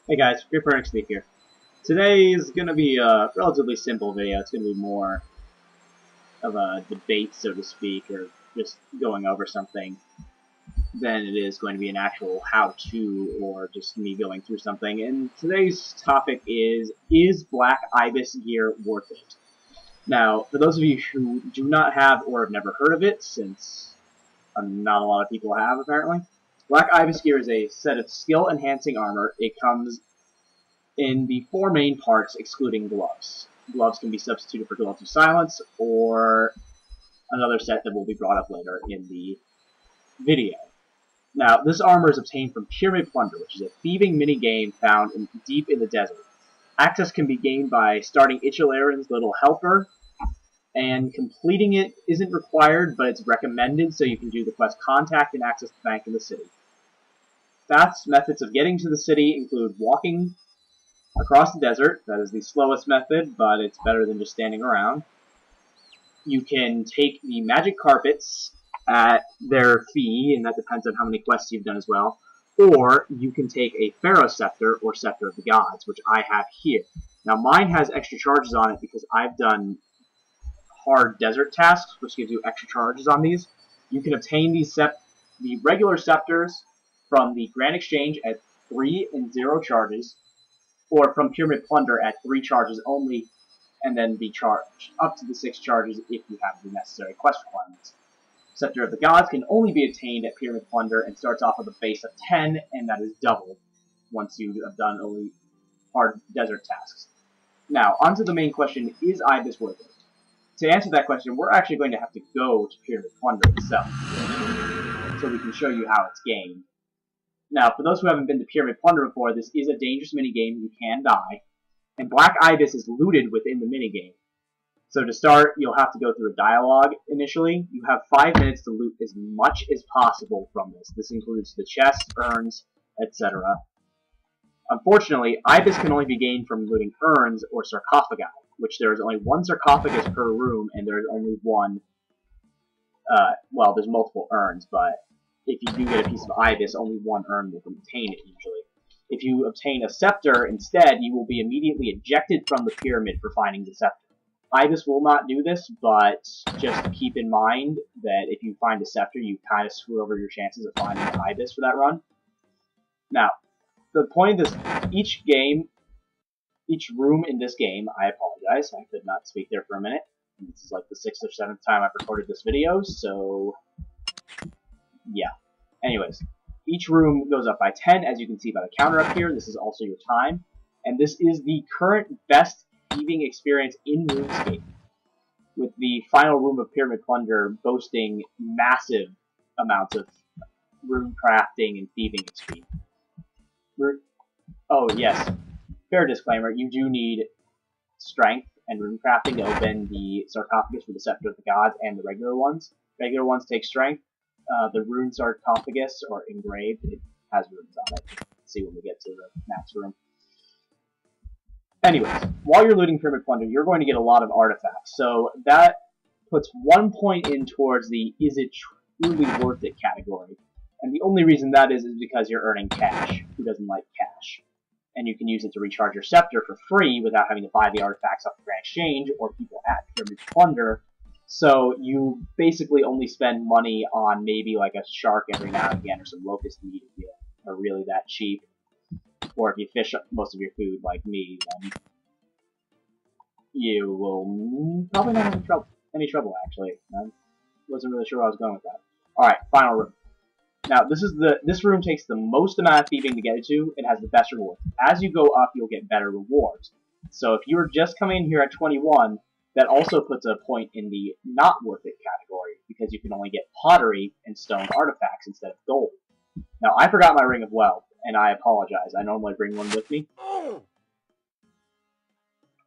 Hey guys, your Pernix here. Today is going to be a relatively simple video. It's going to be more of a debate, so to speak, or just going over something than it is going to be an actual how-to or just me going through something. And today's topic is Black Ibis gear worth it? Now, for those of you who do not have or have never heard of it, since not a lot of people have apparently, Black Ibis gear is a set of skill-enhancing armor. It comes in the four main parts, excluding gloves. Gloves can be substituted for gloves of silence, or another set that will be brought up later in the video. Now, this armor is obtained from Pyramid Plunder, which is a thieving mini-game found deep in the desert. Access can be gained by starting Ichilaren's Little Helper, and completing it isn't required, but it's recommended, so you can do the quest Contact and access the bank in the city. Fast methods of getting to the city include walking across the desert. That is the slowest method, but it's better than just standing around. You can take the magic carpets at their fee, and that depends on how many quests you've done as well. Or you can take a Pharaoh Scepter or Scepter of the Gods, which I have here. Now mine has extra charges on it because I've done hard desert tasks, which gives you extra charges on these. You can obtain the regular scepters from the Grand Exchange at 3 and 0 charges, or from Pyramid Plunder at 3 charges only, and then be charged up to the 6 charges if you have the necessary quest requirements. Scepter of the Gods can only be obtained at Pyramid Plunder and starts off with a base of 10, and that is doubled once you have done only hard desert tasks. Now, onto the main question, is Ibis worth it? To answer that question, we're actually going to have to go to Pyramid Plunder itself, so we can show you how it's gained. Now, for those who haven't been to Pyramid Plunder before, this is a dangerous minigame. You can die. And Black Ibis is looted within the minigame. So to start, you'll have to go through a dialogue initially. You have 5 minutes to loot as much as possible from this. This includes the chests, urns, etc. Unfortunately, Ibis can only be gained from looting urns or sarcophagi, which there is only one sarcophagus per room, and there is only one, well, there's multiple urns, but if you do get a piece of Ibis, only one urn will contain it usually. If you obtain a scepter instead, you will be immediately ejected from the pyramid for finding the scepter. Ibis will not do this, but just keep in mind that if you find a scepter, you kind of screw over your chances of finding an Ibis for that run. Now, the point of this, each room in this game, I apologize, I could not speak there for a minute. This is like the 6th or 7th time I've recorded this video, so yeah. Anyways, each room goes up by 10, as you can see by the counter up here. This is also your time. And this is the current best thieving experience in RuneScape, with the final room of Pyramid Plunder boasting massive amounts of rune crafting and thieving XP. Oh, yes. Fair disclaimer, you do need strength and rune crafting to open the sarcophagus for the Scepter of the Gods and the regular ones. Regular ones take strength. The rune sarcophagus, or engraved, it has runes on it. Let's see when we get to the max room. Anyways, while you're looting Pyramid Plunder, you're going to get a lot of artifacts. So that puts 1 point in towards the is it truly worth it category. And the only reason that is because you're earning cash. Who doesn't like cash? And you can use it to recharge your scepter for free without having to buy the artifacts off the Grand Exchange or people at Pyramid Plunder. So you basically only spend money on maybe like a shark every now and again, or some locust meat if you are really that cheap. Or if you fish up most of your food like me, then you will probably not have any trouble actually. I wasn't really sure where I was going with that. Alright, final room. Now this room takes the most amount of thieving to get it to. It has the best reward. As you go up, you'll get better rewards. So if you were just coming in here at 21, that also puts a point in the not worth it category, because you can only get pottery and stone artifacts instead of gold. Now, I forgot my Ring of Wealth, and I apologize. I normally bring one with me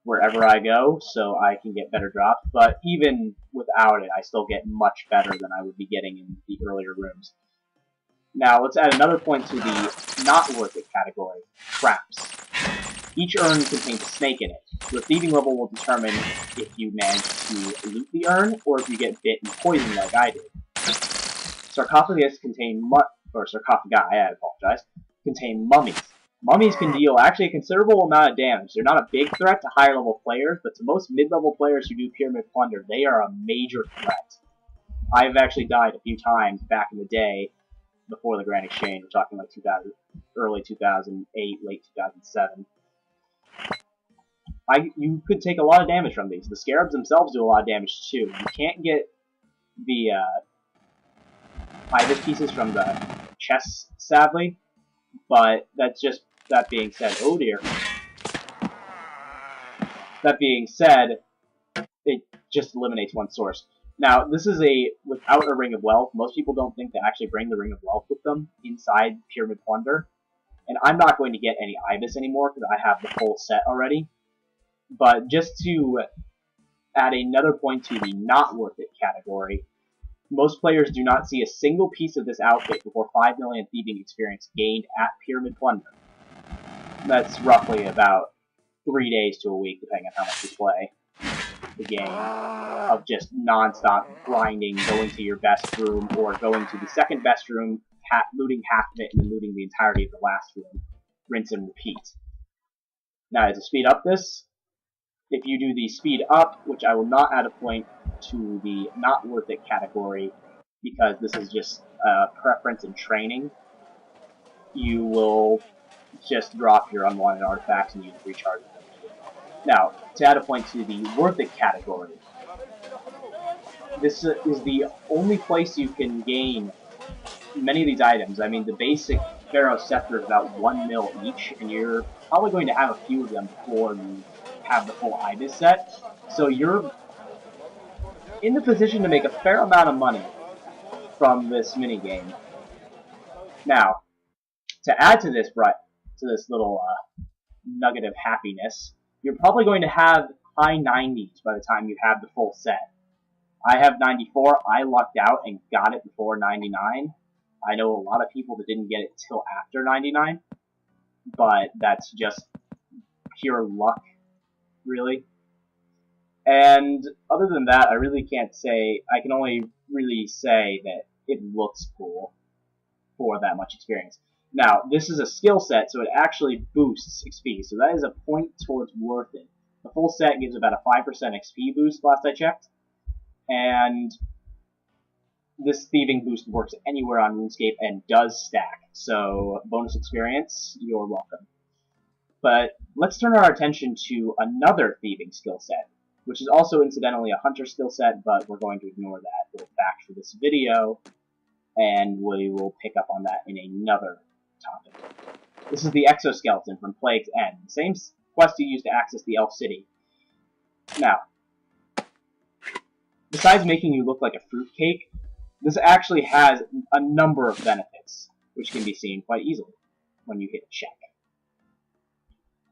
wherever I go, so I can get better drops, but even without it, I still get much better than I would be getting in the earlier rooms. Now, let's add another point to the not worth it category, traps. Each urn contains a snake in it. Your thieving level will determine if you manage to loot the urn, or if you get bit and poisoned like I did. Sarcophagus contain sarcophagi, I apologize, contain mummies. Mummies can deal actually a considerable amount of damage. They're not a big threat to higher level players, but to most mid-level players who do Pyramid Plunder, they are a major threat. I've actually died a few times back in the day, before the Grand Exchange. We're talking like early 2008, late 2007. You could take a lot of damage from these. The Scarabs themselves do a lot of damage too. You can't get the Ibis pieces from the chests, sadly, but that's just, that being said, oh dear. That being said, it just eliminates one source. Now, this is without a Ring of Wealth. Most people don't think to actually bring the Ring of Wealth with them inside Pyramid Plunder. And I'm not going to get any Ibis anymore because I have the full set already. But just to add another point to the not worth it category, most players do not see a single piece of this outfit before 5 million thieving experience gained at Pyramid Plunder. That's roughly about 3 days to a week, depending on how much you play the game, of just non-stop grinding, going to your best room, or going to the second best room, looting half of it, and then looting the entirety of the last room. Rinse and repeat. Now, to speed up this, if you do the speed up, which I will not add a point to the not worth it category, because this is just preference and training, you will just drop your unwanted artifacts and use recharge them. Now, to add a point to the worth it category, this is the only place you can gain many of these items. I mean, the basic Pharaoh Scepter is about 1 mil each, and you're probably going to have a few of them before you have the full Ibis set. So you're in the position to make a fair amount of money from this minigame. Now, to add to this little nugget of happiness, you're probably going to have high 90s by the time you have the full set. I have 94. I lucked out and got it before 99. I know a lot of people that didn't get it till after 99, but that's just pure luck, really. And other than that, I really can't say. I can only really say that it looks cool for that much experience. Now, this is a skill set, so it actually boosts XP, so that is a point towards worth it. The full set gives about a 5% XP boost last I checked, and this thieving boost works anywhere on RuneScape and does stack, so bonus experience, you're welcome. But let's turn our attention to another thieving skill set, which is also incidentally a hunter skill set, but we're going to ignore that little fact for this video, and we will pick up on that in another topic. This is the Exoskeleton from Plague's End, the same quest you use to access the Elf City. Now, besides making you look like a fruitcake, this actually has a number of benefits, which can be seen quite easily when you hit check.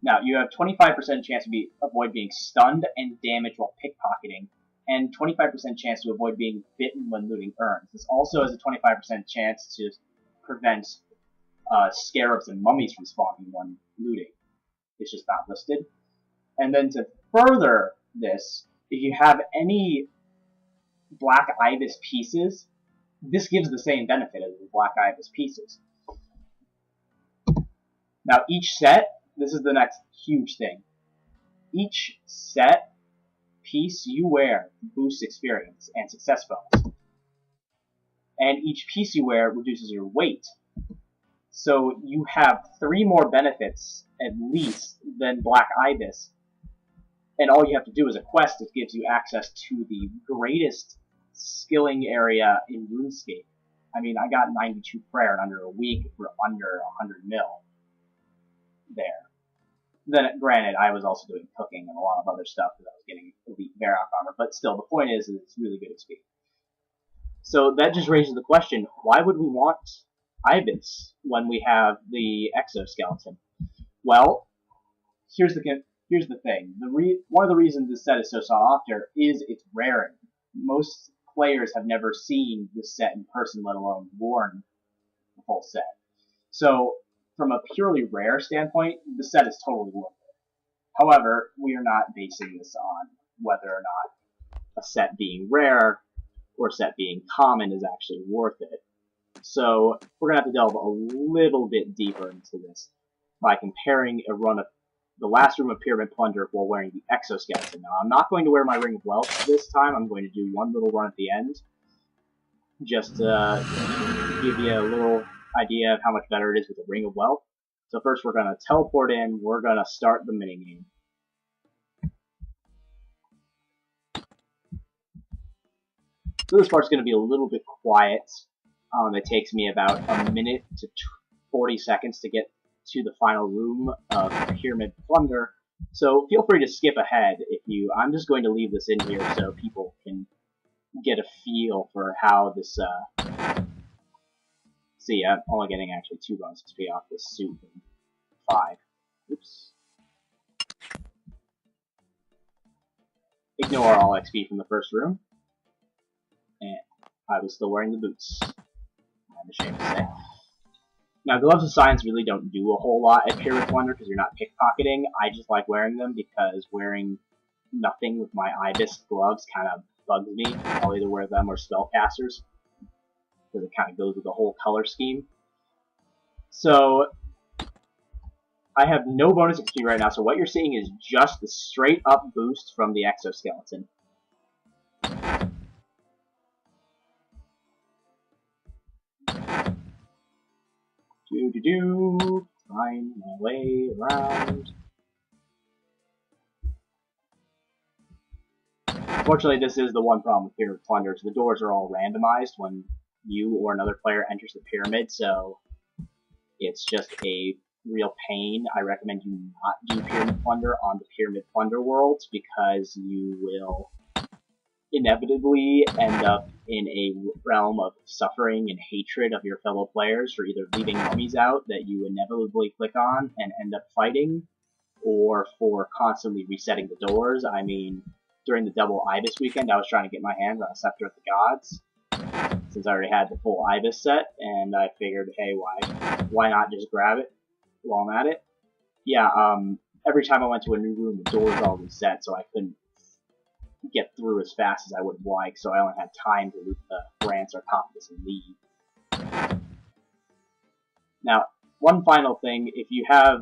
Now, you have 25% chance to avoid being stunned and damaged while pickpocketing, and 25% chance to avoid being bitten when looting urns. This also has a 25% chance to prevent scarabs and mummies from spawning when looting. It's just not listed. And then to further this, if you have any Black Ibis pieces, this gives the same benefit as the Black Ibis pieces. Now each set, this is the next huge thing, each set piece you wear boosts experience and success bonus. And each piece you wear reduces your weight. So you have 3 more benefits, at least, than Black Ibis. And all you have to do is a quest that gives you access to the greatest skilling area in RuneScape. I mean, I got 92 prayer in under a week for under 100 mil. There. Then, granted, I was also doing cooking and a lot of other stuff because I was getting elite Varrock armor, but still, the point is it's really good XP. So that just raises the question, why would we want Ibis when we have the Exoskeleton? Well, here's the thing. One of the reasons this set is so sought after is its rarity. Most players have never seen this set in person, let alone worn the full set. So, from a purely rare standpoint, the set is totally worth it. However, we are not basing this on whether or not a set being rare or a set being common is actually worth it. So we're going to have to delve a little bit deeper into this. by comparing a run of the last room of Pyramid Plunder while wearing the Exoskeleton. Now, I'm not going to wear my Ring of Wealth this time. I'm going to do one little run at the end, just to give you a little idea of how much better it is with the Ring of Wealth. So first we're going to teleport in, we're going to start the minigame. So this part's going to be a little bit quiet. It takes me about a minute to 40 seconds to get to the final room of Pyramid Plunder. So feel free to skip ahead if you... I'm just going to leave this in here so people can get a feel for how this... See, I'm only getting actually 2 bonus XP off this suit and 5. Oops. Ignore all XP from the first room. And I was still wearing the boots. I'm ashamed to say. Now, gloves of science really don't do a whole lot at Pyramid Plunder because you're not pickpocketing. I just like wearing them because wearing nothing with my Ibis gloves kind of bugs me. I'll either wear them or spellcasters because it kind of goes with the whole color scheme. So, I have no bonus XP right now, so what you're seeing is just the straight up boost from the Exoskeleton. Find my way around. Fortunately, this is the one problem with Pyramid Plunders. The doors are all randomized when you or another player enters the pyramid, so it's just a real pain. I recommend you not do Pyramid Plunder on the Pyramid Plunder worlds because you will inevitably end up in a realm of suffering and hatred of your fellow players for either leaving mummies out that you inevitably click on and end up fighting, or for constantly resetting the doors. I mean, during the double Ibis weekend, I was trying to get my hands on a Scepter of the Gods, since I already had the full Ibis set, and I figured, hey, why not just grab it while I'm at it? Yeah, every time I went to a new room, the doors all reset, so I couldn't get through as fast as I would have liked, so I only had time to loot the Brand Sarcophagus and leave. Now, one final thing, if you have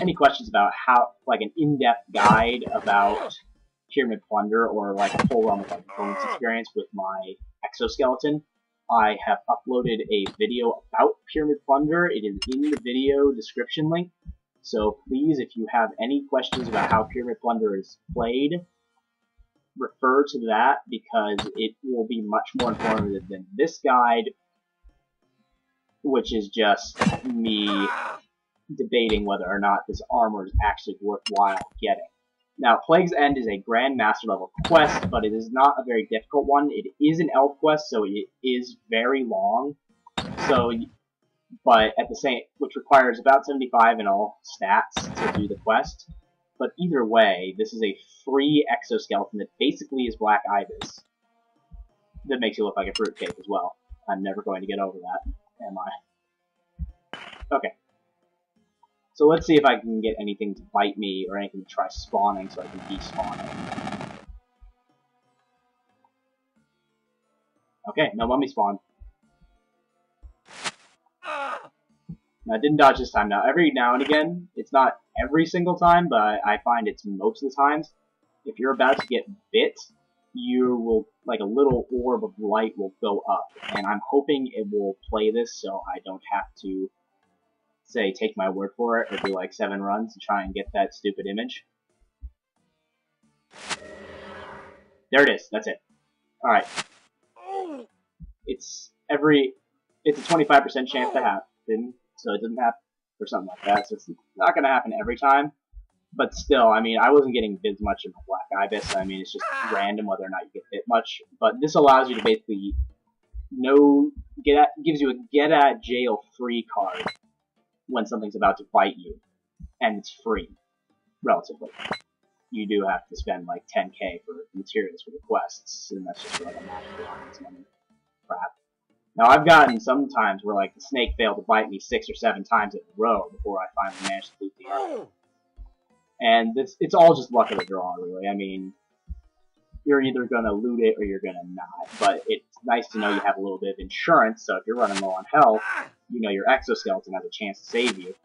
any questions about how, like an in-depth guide about Pyramid Plunder, or like a full run with like bonus experience with my Exoskeleton, I have uploaded a video about Pyramid Plunder. It is in the video description link, so please, if you have any questions about how Pyramid Plunder is played, refer to that, because it will be much more informative than this guide, which is just me debating whether or not this armor is actually worthwhile getting. Now, Plague's End is a Grandmaster level quest, but it is not a very difficult one. It is an elf quest, so it is very long. So, but at the same, which requires about 75 in all stats to do the quest. But either way, this is a free Exoskeleton that basically is Black Ibis. That makes you look like a fruitcake as well. I'm never going to get over that, am I? Okay. So let's see if I can get anything to bite me, or anything to try spawning so I can despawn it. Okay, no mummy spawn. Now, I didn't dodge this time. Now, every now and again, it's not every single time, but I find it's most of the times, if you're about to get bit, you will, like a little orb of light will go up, and I'm hoping it will play this so I don't have to, say, take my word for it, or do like 7 runs to try and get that stupid image. There it is, that's it. Alright. It's a 25% chance to happen, so it doesn't happen, or something like that, so it's not going to happen every time. But still, I mean, I wasn't getting bit much in the Black Ibis. I mean, it's just random whether or not you get bit much. But this allows you to basically gives you a get at jail free card when something's about to bite you, and it's free, relatively. You do have to spend like 10k for materials for the quests, and that's just for like a magical audience money crap. Now, I've gotten some times where like the snake failed to bite me 6 or 7 times in a row before I finally managed to loot the armor. And it's all just luck of the draw, really. I mean, you're either going to loot it or you're going to not. But it's nice to know you have a little bit of insurance, so if you're running low on health, you know your Exoskeleton has a chance to save you.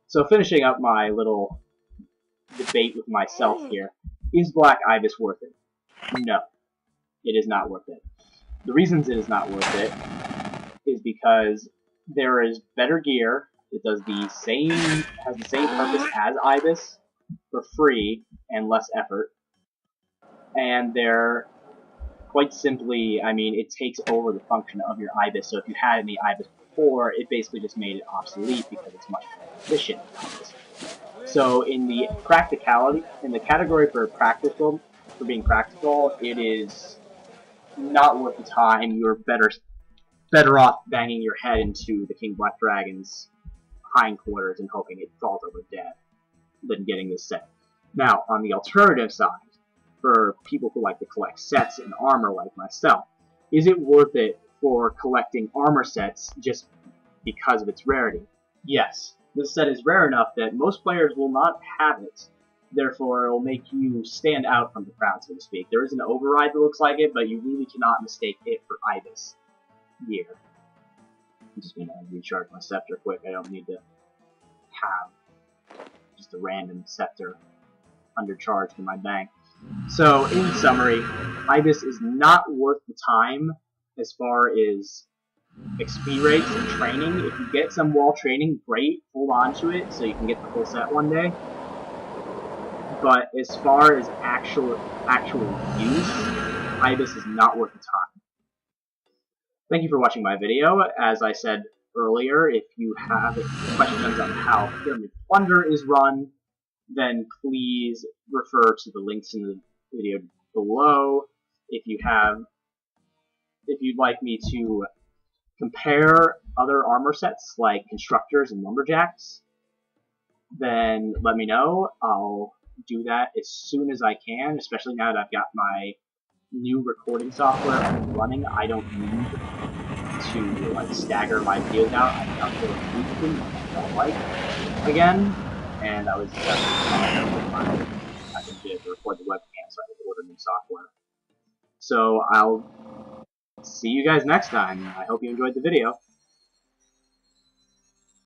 So finishing up my little debate with myself here, is Black Ibis worth it? No, it is not worth it. The reasons it is not worth it is because there is better gear. It does has the same purpose as Ibis for free and less effort. And they're quite simply, I mean, it takes over the function of your Ibis. So if you had any Ibis before, it basically just made it obsolete because it's much more efficient than Ibis. So in the practicality, in the category for being practical, it is not worth the time. You're better off banging your head into the King Black Dragon's hindquarters and hoping it falls over dead than getting this set. Now, on the alternative side, for people who like to collect sets and armor like myself, is it worth it for collecting armor sets just because of its rarity? Yes. This set is rare enough that most players will not have it. Therefore, it will make you stand out from the crowd, so to speak. There is an override that looks like it, but you really cannot mistake it for Ibis gear. I'm just going to recharge my scepter quick. I don't need to have just a random scepter undercharged in my bank. So, in summary, Ibis is not worth the time as far as XP rates and training. If you get some wall training, great, hold on to it so you can get the full set one day. But as far as actual use, Ibis is not worth the time. Thank you for watching my video. As I said earlier, if you have questions on how Pyramid Plunder is run, then please refer to the links in the video below. If you'd like me to compare other armor sets like Constructors and Lumberjacks, then let me know. I'll do that as soon as I can, especially now that I've got my new recording software up and running. I don't need to like stagger my videos out. I can upload them weekly, which I like again. And I was just I can be able to record the webcam, so I can order new software. So I'll see you guys next time. I hope you enjoyed the video.